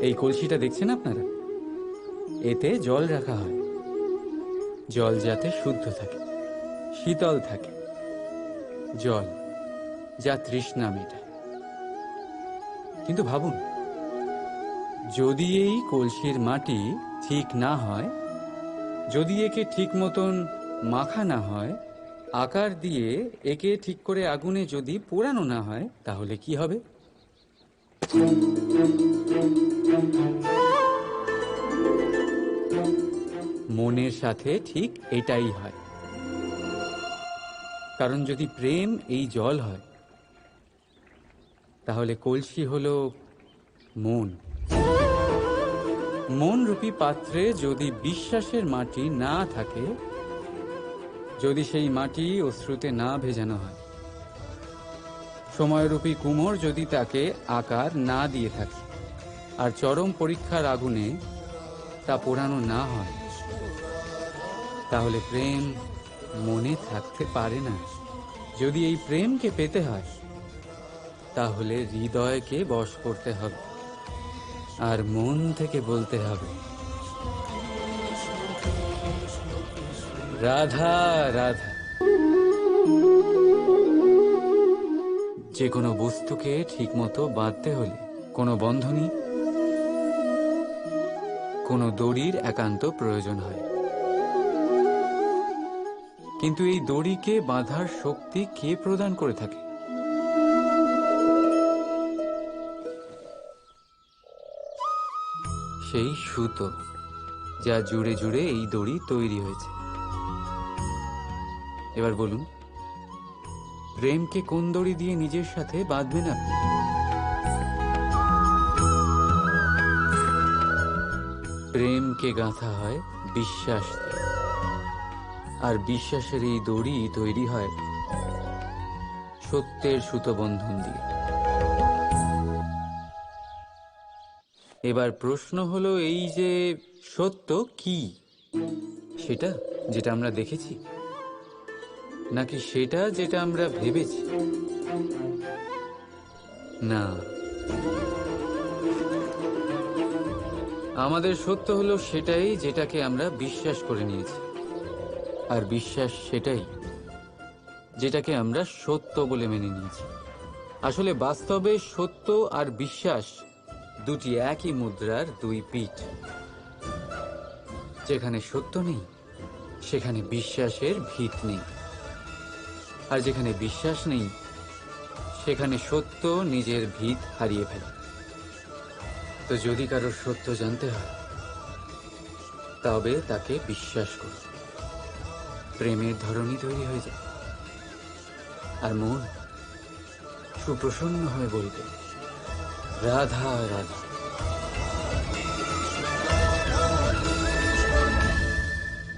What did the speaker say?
এই কলসিটা দেখছেন আপনারা, এতে জল রাখা হয়। জল যাতে শুদ্ধ থাকে, শীতল থাকে। জল যা তৃষ্ণা মেটায়। কিন্তু ভাবুন, যদি এই কলসির মাটি ঠিক না হয়, যদি একে ঠিক মতন মাখা না হয়, আকার দিয়ে একে ঠিক করে আগুনে যদি পোড়ানো না হয়, তাহলে কি হবে? মনের সাথে ঠিক এটাই হয়। কারণ যদি প্রেম এই জল হয়, তাহলে কলসি হলো মন। মন রূপী পাত্রে যদি বিশ্বাসের মাটি না থাকে, যদি সেই মাটি অশ্রুতে না ভেজানো হয়, সময়রূপী কুমোর যদি তাকে আকার না দিয়ে থাকে, আর চরম পরীক্ষার আগুনে তা পোড়ানো না হয়, তাহলে প্রেম মনে থাকতে পারে না। যদি এই প্রেমকে পেতে হয়, তাহলে হৃদয়কে বশ করতে হবে, আর মন থেকে বলতে হবে, রাধা রাধা। যে কোনো বস্তুকে ঠিক মতো বাঁধতে হলে কোনো বন্ধনী, কোনো দড়ির একান্ত প্রয়োজন হয়। কিন্তু এই দড়িকে বাঁধার শক্তি কে প্রদান করে থাকে? সেই সুতো, যা জুড়ে জুড়ে এই দড়ি তৈরি হয়েছে। এবার বলুন, প্রেমকে কোন দড়ি দিয়ে নিজের সাথে বাঁধবেন আপনি? প্রেমকে গাঁথা হয় বিশ্বাস দিয়ে, আর বিশ্বাসের এই দড়ি তৈরি হয় সত্যের সুতো বন্ধন দিয়ে। এবার প্রশ্ন হলো এই যে, সত্য কি? সেটা যেটা আমরা দেখেছি, নাকি সেটা যেটা আমরা ভেবেছি? না, আমাদের সত্য হলো সেটাই যেটাকে আমরা বিশ্বাস করে নিয়েছি, আর বিশ্বাস সেটাই যেটাকে আমরা সত্য বলে মেনে নিয়েছি। আসলে বাস্তবে সত্য আর বিশ্বাস দুটি একই মুদ্রার দুই পিঠ। যেখানে সত্য নেই, সেখানে বিশ্বাসের ভিত নেই, আর যেখানে বিশ্বাস নেই, সেখানে সত্য নিজের ভিত হারিয়ে ফেলে। তো যদি কারোর সত্য জানতে হয়, তবে তাকে বিশ্বাস করুন। প্রেমের ধরনই তৈরি হয়ে যায়, আর মন সুপ্রসন্ন হয়ে বলবে, রাধা রাধা।